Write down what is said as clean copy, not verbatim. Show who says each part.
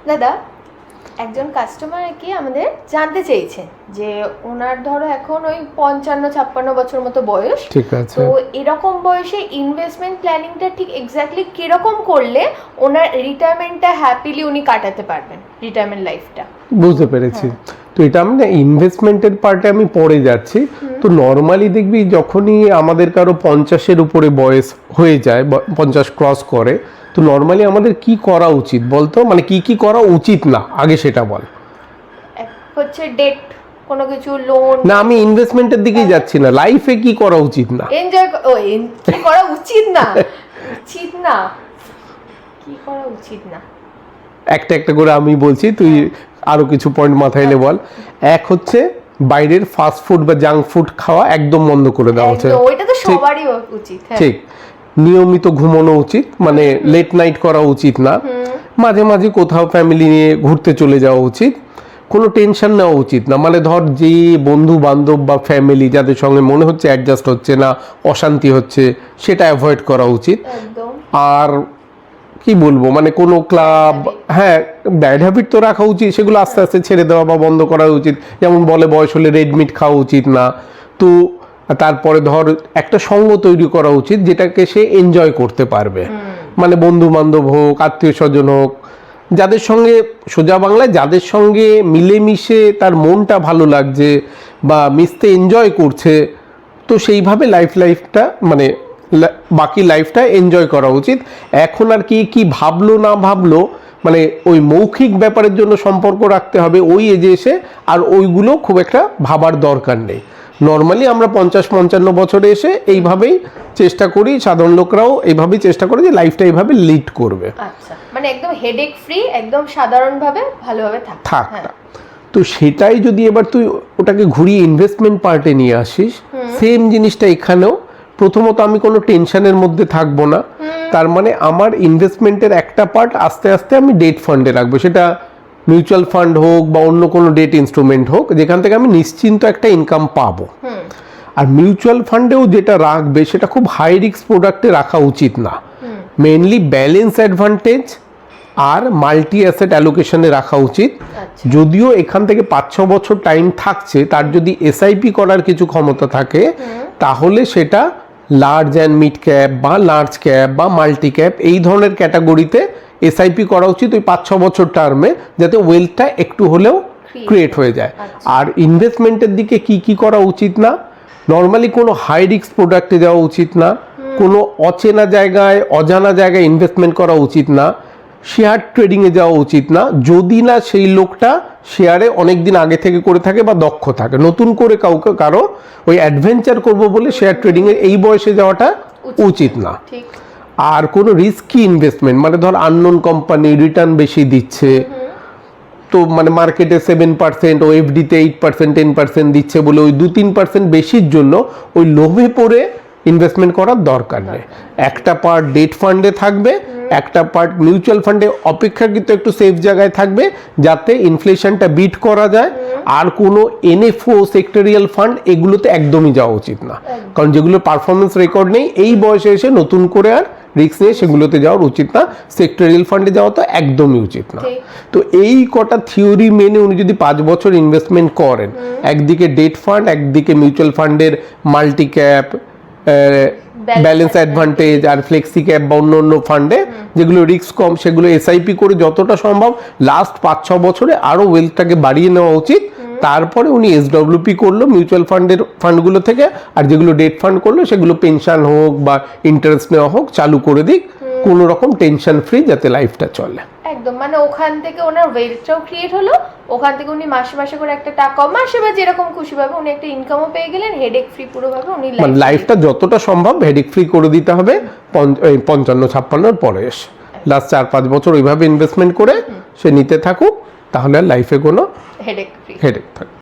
Speaker 1: দাদা, একজন কাস্টমার কি আমাদের জানতে চেয়েছে যে ওনার ধরো এখন ওই 55-56 বছর মতো বয়স,
Speaker 2: ঠিক আছে,
Speaker 1: তো এরকম বয়সে ইনভেস্টমেন্ট প্ল্যানিংটা ঠিক এক্স্যাক্টলি কিরকম করলে ওনার রিটায়ারমেন্টটা হ্যাপিলি উনি কাটাতে পারবেন, রিটায়ারমেন্ট লাইফটা?
Speaker 2: বুঝতে পেরেছি। তো এটা আমি না ইনভেস্টমেন্টের পার্টে আমি পরে যাচ্ছি। তো নর্মালি দেখবি যখনই আমাদের কারো 50-এর উপরে বয়স হয়ে যায়, 50 ক্রস করে, তো নর্মালি আমাদের কি করা উচিত বলতো, মানে কি কি করা উচিত না আগে সেটা বল।
Speaker 1: হচ্ছে ডেট, কোনো কিছু লোন
Speaker 2: না, আমি ইনভেস্টমেন্টের দিকেই যাচ্ছি না, লাইফে কি করা উচিত না।
Speaker 1: এনজয় কি করা উচিত না, উচিত না কি করা উচিত না,
Speaker 2: একটা একটা করে আমি বলছি, তুই আরো কিছু পয়েন্ট মাথায় এলে বল। এক হচ্ছে বাইরের ফাস্ট ফুড বা জাঙ্ক ফুড খাওয়া একদম বন্ধ করে দেওয়া উচিত।
Speaker 1: ওইটা তো সবারই উচিত।
Speaker 2: ঠিক, নিয়মিত ঘুমানো উচিত, মানে লেট নাইট করা উচিত না। মাঝে মাঝে কোথাও ফ্যামিলি নিয়ে ঘুরতে চলে যাওয়া উচিত। কোনো টেনশন নেওয়া উচিত না, মানে ধর যে বন্ধু বান্ধব বা ফ্যামিলি যাদের সঙ্গে মনে হচ্ছে অ্যাডজাস্ট হচ্ছে না, অশান্তি হচ্ছে, সেটা অ্যাভয়েড করা উচিত। আর কি বলবো, মানে কোনো ক্লাব, হ্যাঁ ব্যাড হ্যাবিট তো রাখা উচিত, সেগুলো আস্তে আস্তে ছেড়ে দেওয়া বা বন্ধ করা উচিত। যেমন বলে বয়স হলে রেড মিট খাওয়া উচিত না। তো তারপরে ধর একটা সঙ্গ তৈরি করা উচিত যেটাকে সে এনজয় করতে পারবে, মানে বন্ধু বান্ধব হোক, আত্মীয় স্বজন হোক, যাদের সঙ্গে, সোজা বাংলায় যাদের সঙ্গে মিলেমিশে তার মনটা ভালো লাগছে বা মিশতে এনজয় করছে, তো সেইভাবে লাইফটা মানে বাকি লাইফটা এনজয় করা উচিত। এখন আর কি ভাবলো না ভাবলো, মানে ওই মৌখিক ব্যাপারের জন্য সম্পর্ক রাখতে হবে ওই এজে এসে, আর ওইগুলো খুব একটা ভাবার দরকার নেই। নর্মালি আমরা 50-55 বছরে এসে এইভাবেই চেষ্টা করি, সাধারণ লোকরাও এইভাবেই চেষ্টা করে যে লাইফটা এইভাবে লিড করবে।
Speaker 1: আচ্ছা, মানে একদম হেডেক ফ্রি, একদম সাধারণভাবে ভালোভাবে থাক।
Speaker 2: তো সেটাই যদি এবার তুই ওটাকে ঘুরিয়ে ইনভেস্টমেন্ট পার্টে নিয়ে আসিস, সেম জিনিসটা এখানেও। প্রথমত আমি কোনো টেনশনের মধ্যে থাকবো না, তার মানে আমার ইনভেস্টমেন্টের একটা পার্ট আস্তে আস্তে আমি ডেট ফান্ডে রাখবো, সেটা মিউচুয়াল ফান্ড হোক বা অন্য কোনো ডেট ইনস্ট্রুমেন্ট হোক, যেখান থেকে আমি নিশ্চিন্ত একটা ইনকাম পাবো। আর মিউচুয়াল ফান্ডেও যেটা রাখবে সেটা খুব হাই রিস্ক প্রোডাক্টে রাখা উচিত না, মেনলি ব্যালেন্স অ্যাডভান্টেজ আর মাল্টি অ্যাসেট অ্যালোকেশনে রাখা উচিত। যদিও এখান থেকে 5-6 বছর টাইম থাকছে, তার যদি এসআইপি করার কিছু ক্ষমতা থাকে তাহলে সেটা লার্জ অ্যান্ড মিড ক্যাপ বা লার্জ ক্যাপ বা মাল্টি ক্যাপ এই ধরনের ক্যাটাগরিতে এসআইপি করা উচিত ওই 5-6 বছর টার্মে, যাতে ওয়েলথটা একটু হলেও ক্রিয়েট হয়ে যায়। আর ইনভেস্টমেন্টের দিকে কি করা উচিত না, নর্মালি কোনো হাই রিস্ক প্রোডাক্টে যাওয়া উচিত না, কোনো অচেনা জায়গায় অজানা জায়গায় ইনভেস্টমেন্ট করা উচিত না, শেয়ার ট্রেডিংয়ে যাওয়া উচিত না, যদি না সেই লোকটা শেয়ারে অনেক দিন আগে থেকে করে থাকে বা দক্ষ থাকে। নতুন করে কারো ওই অ্যাডভেঞ্চার করবো বলে শেয়ার ট্রেডিংয়ে এই বয়সে যাওয়াটা উচিত না। আর কোনো রিস্কি ইনভেস্টমেন্ট, মানে ধর আননোন কোম্পানি রিটার্ন বেশি দিচ্ছে, তো মানে মার্কেটে 7% ও এফডিতে 8%, 10% দিচ্ছে বলে ওই 2-3% বেশির জন্য ওই লোভে পড়ে ইনভেস্টমেন্ট করার দরকার নেই। একটা পার্ট ডেট ফান্ডে থাকবে, একটা পার্ট মিউচুয়াল ফান্ডে অপেক্ষাকৃত একটু সেফ জায়গায় থাকবে, যাতে ইনফ্লেশনটা বিট করা যায়। আর কোনো এনএফও সেক্টরিয়াল ফান্ড এগুলোতে একদমই যাওয়া উচিত না, কারণ যেগুলো পারফরমেন্স রেকর্ড নেই, এই বয়সে এসে নতুন করে আর রিস্ক নিয়ে সেগুলোতে যাওয়ার উচিত না। সেক্টরিয়াল ফান্ডে যাওয়া তো একদমই উচিত না। তো এই কটা থিওরি মেনে উনি যদি 5 বছর ইনভেস্টমেন্ট করেন, একদিকে ডেট ফান্ড, একদিকে মিউচুয়াল ফান্ডের মাল্টি ক্যাপ, ব্যালেন্স অ্যাডভান্টেজ আর ফ্লেক্সি ক্যাপ বা অন্য ফান্ডে যেগুলো রিস্ক কম, সেগুলো এসআইপি করে যতটা সম্ভব লাস্ট 5-6 বছরে আরো ওয়েলথটাকে বাড়িয়ে নেওয়া উচিত। তারপরে উনি এসডব্লিউপি করলো মিউচুয়াল ফান্ডগুলো থেকে, আর যেগুলো ডেট ফান্ড করলো সেগুলো পেনশন হোক বা ইন্টারেস্ট নেওয়া হোক চালু করে দিক, কোনো রকম টেনশন ফ্রি, যাতে লাইফটা চলে।
Speaker 1: একদম, মানে ওখান থেকে ওনার ওয়েলথটাও ক্রিয়েট হলো, ওখান থেকে উনি মাসে মাসে করে একটা টাকা, মাসে বা যেরকম খুশি ভাবে উনি একটা ইনকামও পেয়ে গেলেন, হেডেক ফ্রি পুরোভাবে উনি
Speaker 2: লাইফটা যতটা সম্ভব হেডেক ফ্রি করে দিতে হবে 55-56 পরে এসে। লাস্ট 4-5 বছর ওইভাবে ইনভেস্টমেন্ট করে সে নিতে থাকুক, তাহলে আর লাইফে কোনো হেডেক থাকবে।